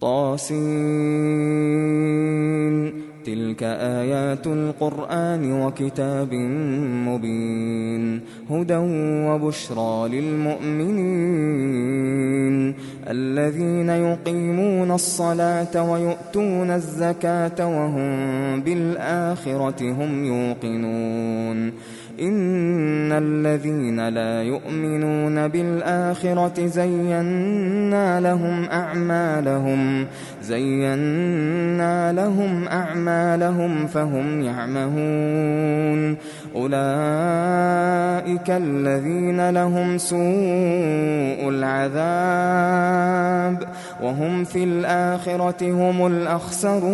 طاسين تلك آيات القرآن وكتاب مبين هدى وبشرى للمؤمنين الذين يقيمون الصلاة ويؤتون الزكاة وهم بالآخرة هم يوقنون إن الذين لا يؤمنون بالآخرة زينا لهم أعمالهم فهم يعمهون أولئك الذين لهم سوء العذاب وهم في الآخرة هم الأخسرون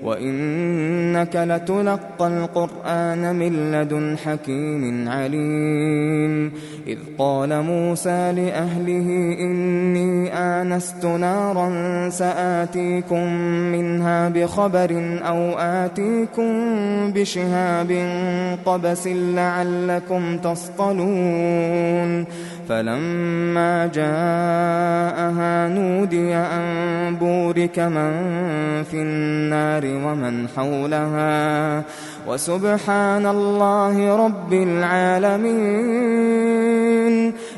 وإنك لتلقى القرآن من لدن حكيم عليم إذ قال موسى لأهله إني آنست نارا سآتيكم منها بخبر أو آتيكم بشهاب قبس لعلكم تصطلون فلما جاءها نودي أن بورك من في النار ومن حولها وسبحان الله رب العالمين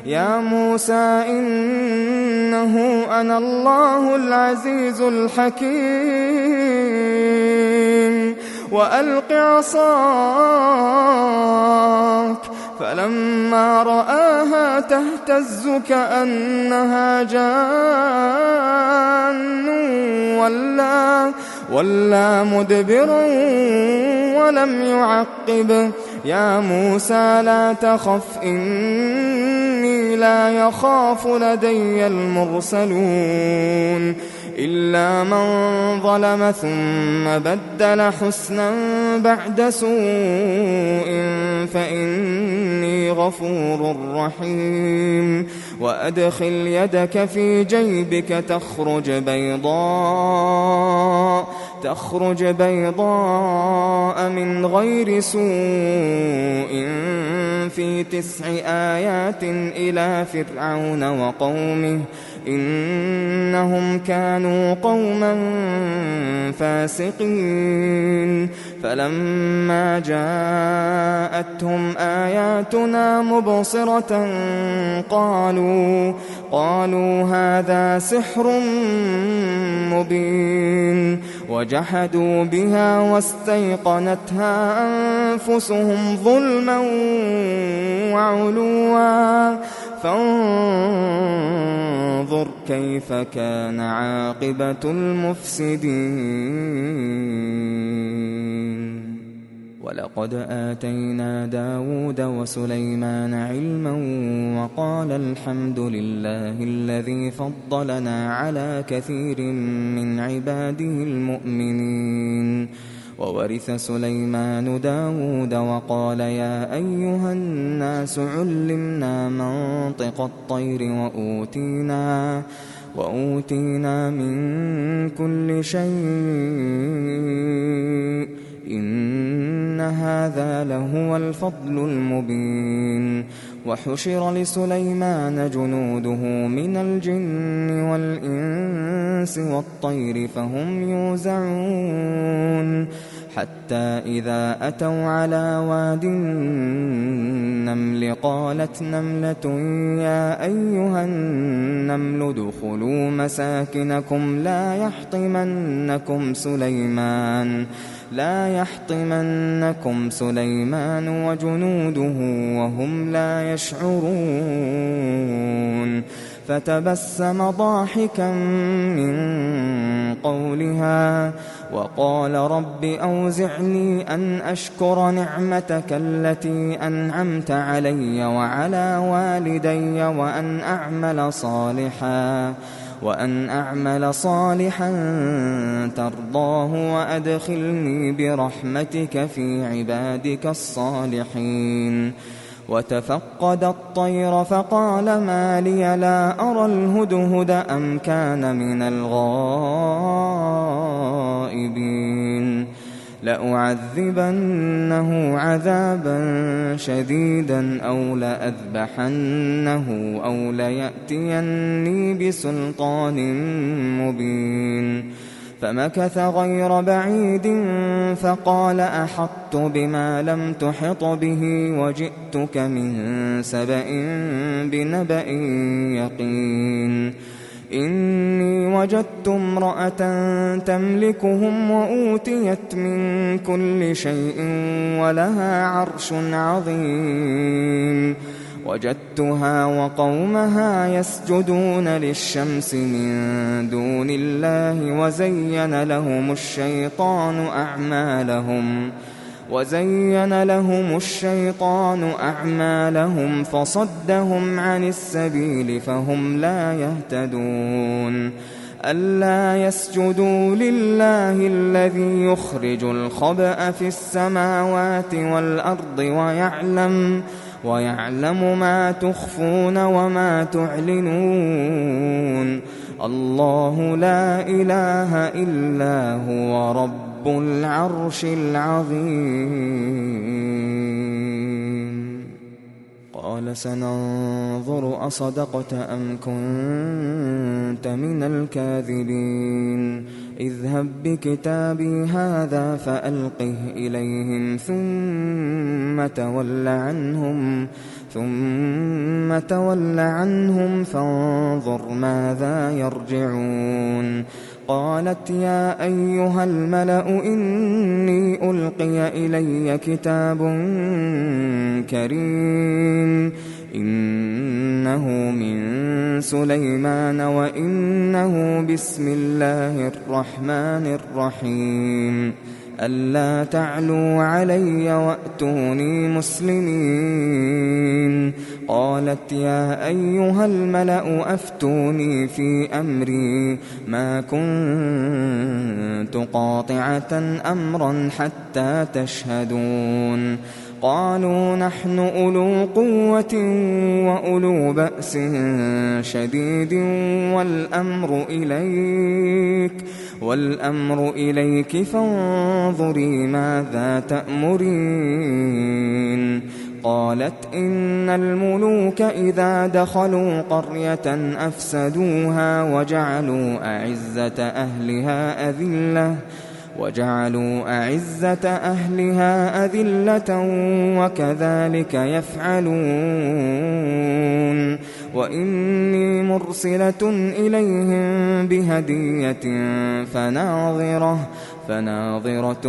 يا موسى إنه أنا الله العزيز الحكيم وألق عصاك فلما رآها تهتز كأنها جان ولا مدبرا ولم يعقب يا موسى لا تخف إني لا يخاف لدي المرسلون إلا من ظلم ثم بدل حسنا بعد سوء فإني غفور رحيم وأدخل يدك في جيبك تخرج بيضاء من غير سوء في 9 آيات إلى فرعون وقومه إنهم كانوا قوما فاسقين فلما جاءتهم آياتنا مبصرة قالوا هذا سحر مبين وجحدوا بها واستيقنتها أنفسهم ظلما وعلوا فانظر كيف كان عاقبة المفسدين ولقد آتينا داود وسليمان علما وقال الحمد لله الذي فضلنا على كثير من عباده المؤمنين وورث سليمان داود وقال يا أيها الناس علمنا منطق الطير وأوتينا من كل شيء إن هذا لهو الفضل المبين وحشر لسليمان جنوده من الجن والإنس والطير فهم يوزعون حتى إذا أتوا على واد النمل قالت نملة يا أيها النمل ادخلوا مساكنكم لا يحطمنكم سليمان وجنوده وهم لا يشعرون فتبسم ضاحكا من قولها وقال رب أوزعني أن أشكر نعمتك التي أنعمت علي وعلى والدي وأن أعمل صالحا ترضاه وأدخلني برحمتك في عبادك الصالحين وتفقد الطير فقال ما لي لا أرى الهدهد أم كان من الغائبين لأعذبنه عذابا شديدا أو لأذبحنه أو ليأتيني بسلطان مبين. فمكث غير بعيد فقال أحطت بما لم تحط به وجئتك من سبأ بنبأ يقين. إني وجدت امرأة تملكهم وأوتيت من كل شيء ولها عرش عظيم. وجدتها وقومها يسجدون للشمس من دون الله وزين لهم الشيطان أعمالهم فصدهم عن السبيل فهم لا يهتدون. ألا يسجدوا لله الذي يخرج الخبأ في السماوات والأرض ويعلم ما تخفون وما تعلنون. الله لا إله إلا هو رب العرش العظيم. قال سننظر أصدقت أم كنت من الكاذبين. اذهب بكتابي هذا فألقه إليهم ثم تول عنهم فانظر ماذا يرجعون. قالت يا أيها الملأ إني ألقي إلي كتاب كريم إنه من سليمان وإنه بسم الله الرحمن الرحيم. ألا تعلوا علي وأتوني مسلمين. قالت يا أيها الملأ أفتوني في أمري ما كنت قاطعة أمرا حتى تشهدون. قالوا نحن أولو قوة وأولو بأس شديد والأمر إليك فانظري ماذا تأمرين. قالت إن الملوك إذا دخلوا قرية أفسدوها وجعلوا أعزة أهلها أذلة وكذلك يفعلون. وإني مرسلة إليهم بهدية فناظرة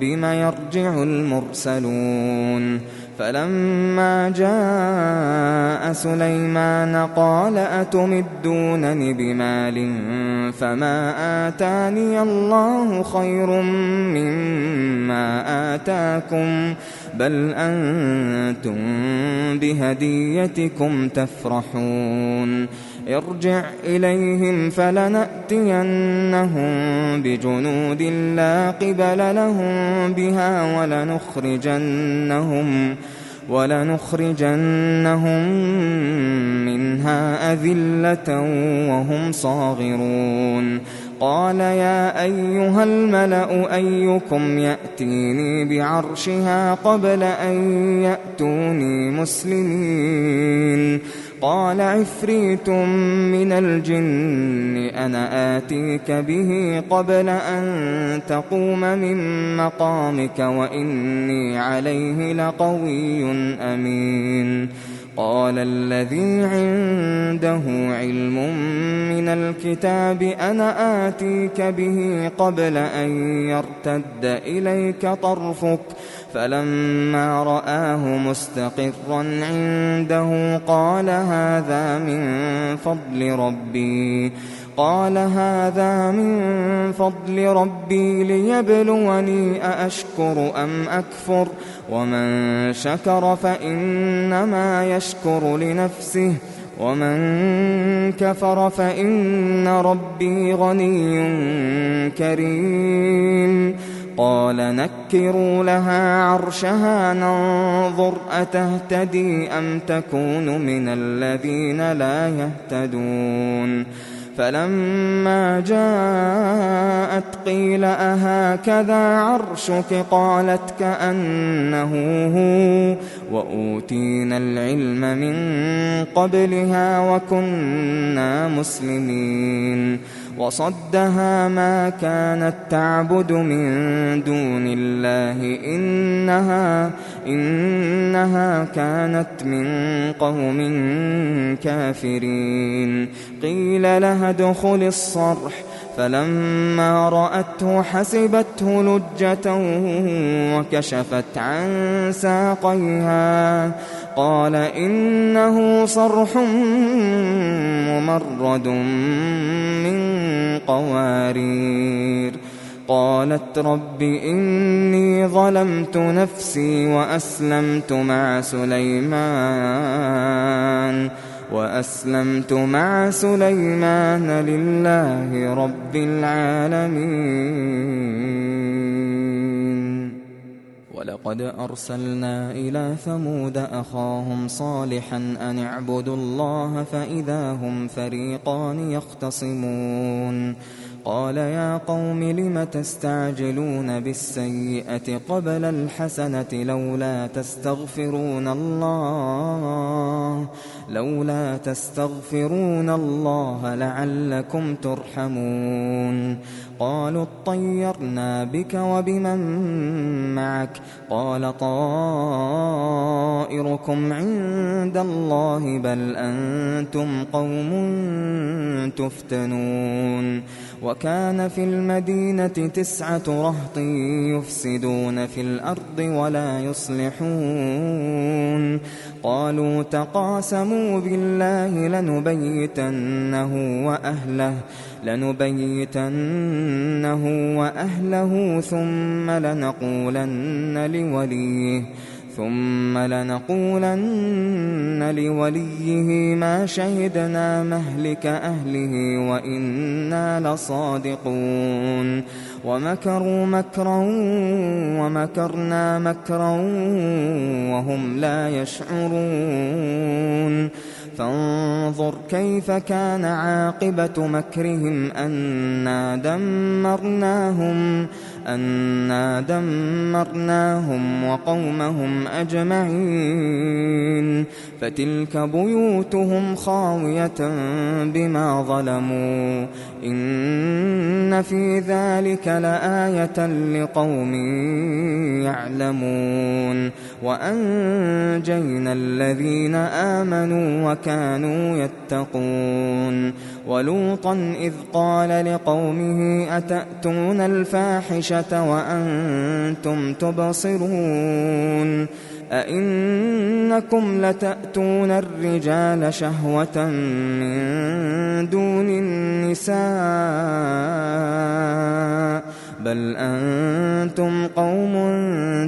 بما يرجع المرسلون. فلما جاء سليمان قال أتمدونني بمال فما آتاني الله خير مما آتاكم بل أنتم بهديتكم تفرحون. ارجع إليهم فلنأتينهم بجنود لا قبل لهم بها ولنخرجنهم منها أذلة وهم صاغرون. قال يا أيها الملأ أيكم يأتيني بعرشها قبل أن يأتوني مسلمين. قال عفريت من الجن أنا آتيك به قبل أن تقوم من مقامك وإني عليه لقوي أمين. قال الذي عنده علم من الكتاب أنا آتيك به قبل أن يرتد إليك طرفك فلما رآه مستقرا عنده قال هذا من فضل ربي ليبلوني أأشكر أم أكفر ومن شكر فإنما يشكر لنفسه ومن كفر فإن ربي غني كريم. قال نكروا لها عرشها ننظر أتهتدي أم تكون من الذين لا يهتدون. فلما جاءت قيل أهكذا عرشك قالت كأنه هو وأوتينا العلم من قبلها وكنا مسلمين وصدها ما كانت تعبد من دون الله إنها كانت من قوم كافرين قيل لها ادخل الصرح فلما رأته حسبته لجة وكشفت عن ساقيها قال إنه صرح ممرد من قوارير قالت رب إني ظلمت نفسي وأسلمت مع سليمان لله رب العالمين ولقد أرسلنا إلى ثمود أخاهم صالحا أن اعبدوا الله فإذا هم فريقان يختصمون قال يا قوم لم تستعجلون بالسيئة قبل الحسنة لولا تستغفرون الله لعلكم ترحمون قالوا اطيرنا بك وبمن معك قال طائركم عند الله بل أنتم قوم تفتنون وكان في المدينة 9 رهط يفسدون في الأرض ولا يصلحون قالوا تقاسموا بالله لنبيتنه وأهله ثم لنقولن لوليه ما شهدنا مهلك أهله وإنا لصادقون ومكروا مكرا ومكرنا مكرا وهم لا يشعرون فانظر كيف كان عاقبة مكرهم أنا دمرناهم وقومهم أجمعين فتلك بيوتهم خاوية بما ظلموا إن في ذلك لآية لقوم يعلمون وأنجينا الذين آمنوا وكانوا يتقون ولوطا إذ قال لقومه أتأتون الفاحشة وأنتم تبصرون أئنكم لتأتون الرجال شهوة من دون النساء بل أنتم قوم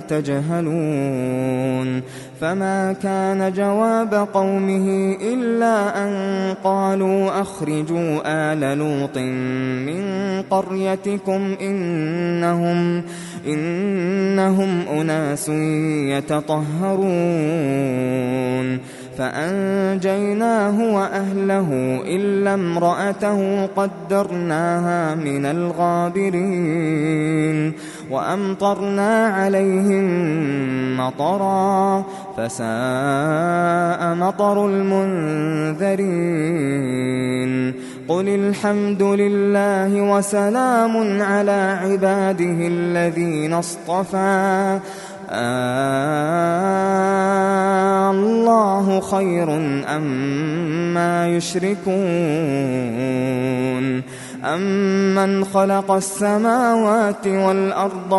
تجهلون فما كان جواب قومه إلا أن قالوا أخرجوا آل لوط من قريتكم إنهم أناس يتطهرون فأنجيناه وأهله إلا امرأته قدرناها من الغابرين وأمطرنا عليهم مطرا فساء مطر المنذرين قل الحمد لله وسلام على عباده الذين اصطفى الله خير أما يشركون أمن خلق السماوات والأرض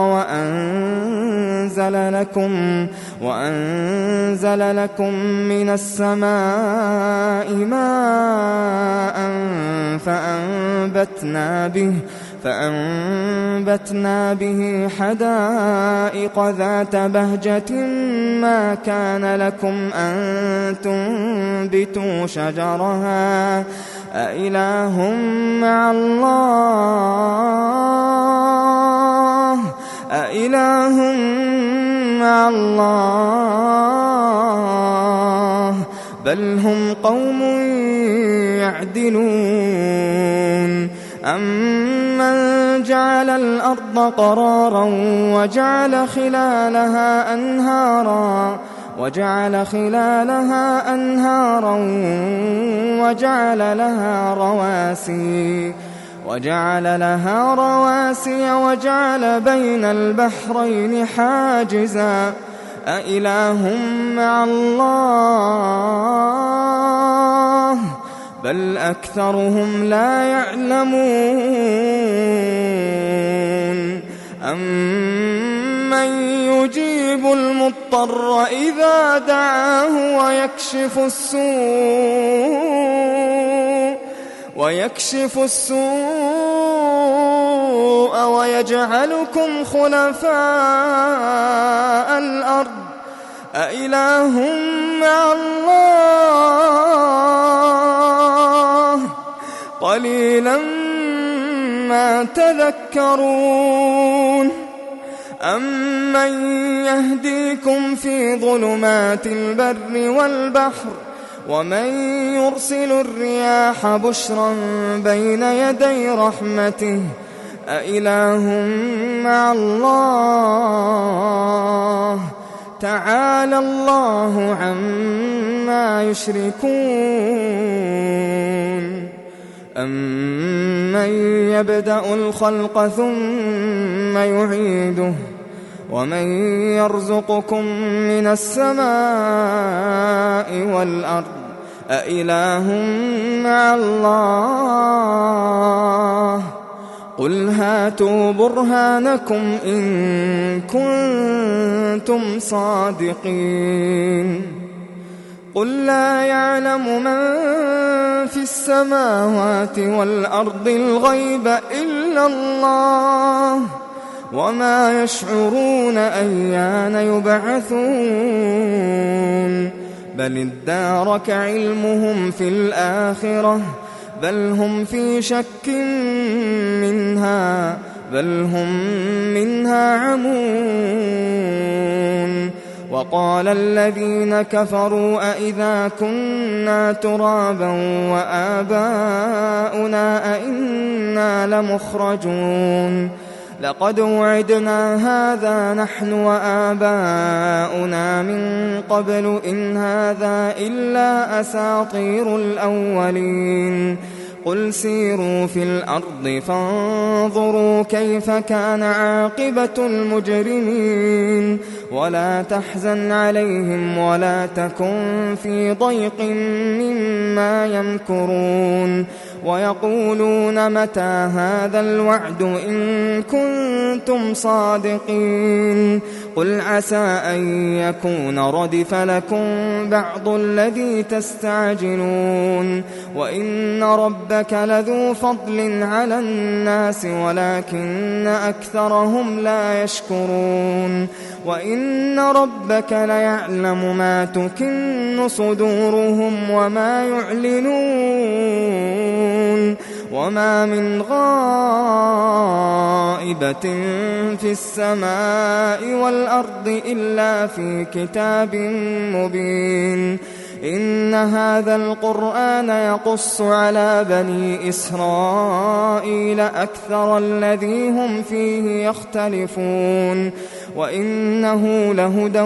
وأنزل لكم من السماء ماء فأنبتنا به حدائق ذات بهجة ما كان لكم أن تنبتوا شجرها أإله مع الله بل هم قوم يعدلون أمن جعل الأرض قرارا وجعل خلالها أنهارا وجعل لها رواسي وجعل بين البحرين حاجزا أإله مع الله بل أكثرهم لا يعلمون أمن يجيب المضطر إذا دعاه ويكشف السوء ويجعلكم خلفاء الأرض أإله مع الله قليلا ما تذكرون أمن يهديكم في ظلمات البر والبحر ومن يرسل الرياح بشرا بين يدي رحمته أإله مع الله تعالى الله عما يشركون أمن يبدأ الخلق ثم يعيده ومن يرزقكم من السماء والأرض أإله مع الله قل هاتوا برهانكم إن كنتم صادقين قل لا يعلم من في السماوات والأرض الغيب إلا الله وما يشعرون أيان يبعثون بل ادارك علمهم في الآخرة بل هم في شك منها بل هم منها عمون وقال الذين كفروا أئذا كنا ترابا وآباؤنا أئنا لمخرجون لقد وعدنا هذا نحن وآباؤنا من قبل إن هذا إلا أساطير الأولين قل سيروا في الأرض فانظروا كيف كان عاقبة المجرمين ولا تحزن عليهم ولا تكن في ضيق مما يمكرون ويقولون متى هذا الوعد إن كنتم صادقين قل عسى أن يكون ردف لكم بعض الذي تستعجلون وإن ربك لذو فضل على الناس ولكن أكثرهم لا يشكرون وإن ربك ليعلم ما تكن صدورهم وما يعلنون وما من غائبة في السماء والأرض إلا في كتاب مبين إن هذا القرآن يقص على بني إسرائيل أكثر الذي هم فيه يختلفون وإنه لهدى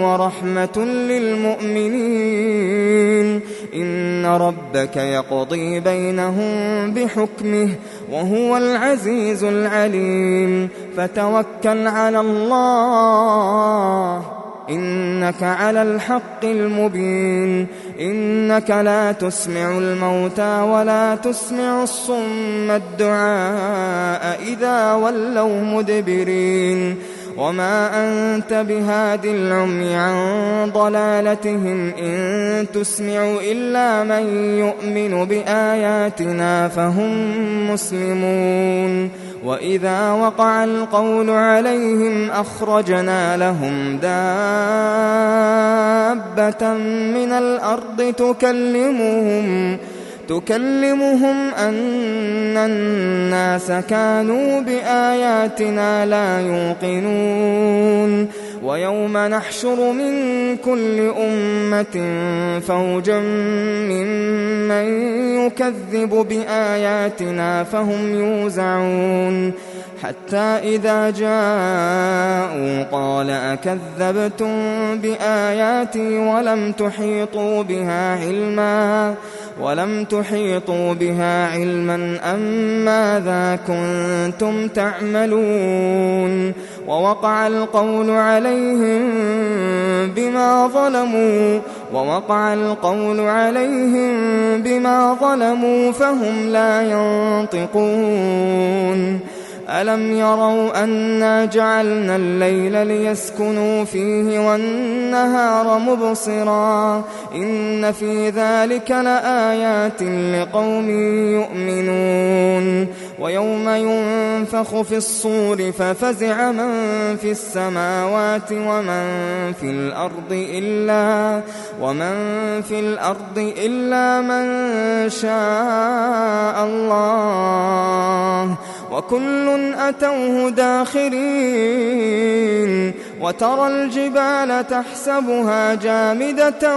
ورحمة للمؤمنين إن ربك يقضي بينهم بحكمه وهو العزيز العليم فتوكل على الله إنك على الحق المبين إنك لا تسمع الموتى ولا تسمع الصم الدعاء إذا ولوا مدبرين وما أنت بهاد العمي عن ضلالتهم إن تسمع إلا من يؤمن بآياتنا فهم مسلمون وإذا وقع القول عليهم أخرجنا لهم دابة من الأرض تكلمهم أن الناس كانوا بآياتنا لا يوقنون ويوم نحشر من كل أمة فوجا ممن يكذب بآياتنا فهم يوزعون حتى إذا جاءوا قال أكذبتم بآياتي ولم تحيطوا بها علما أم ماذا كنتم تعملون ووقع القول عليهم بما ظلموا فهم لا ينطقون ألم يروا أنا جعلنا الليل ليسكنوا فيه والنهار مبصرا إن في ذلك لآيات لقوم يؤمنون ويوم ينفخ في الصور ففزع من في السماوات ومن في الأرض إلا من شاء الله وكل أتوه داخرين وترى الجبال تحسبها جامدة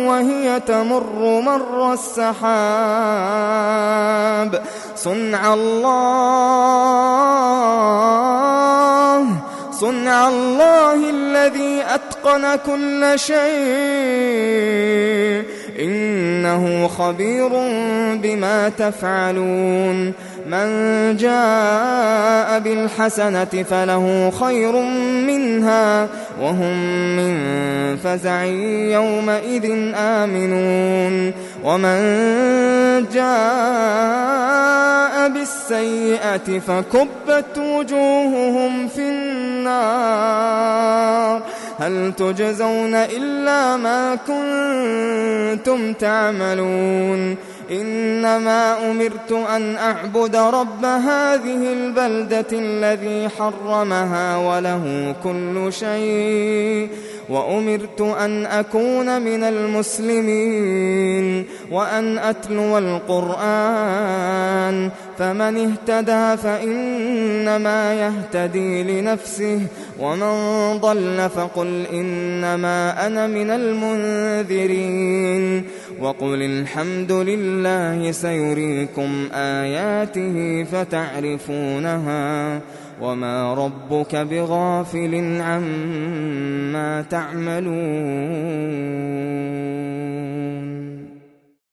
وهي تمر مر السحاب صنع الله الذي أتقن كل شيء إنه خبير بما تفعلون من جاء بالحسنة فله خير منها وهم من فزع يومئذ آمنون ومن جاء بالسيئة فكبت وجوههم في النار هل تجزون إلا ما كنتم تعملون إنما أمرت أن أعبد رب هذه البلدة الذي حرمها وله كل شيء وأمرت أن أكون من المسلمين وأن أتلو القرآن فمن اهتدى فإنما يهتدي لنفسه ومن ضل فقل إنما أنا من المنذرين وقل الحمد لله سيريكم آياته فتعرفونها وما ربك بغافل عما تعملون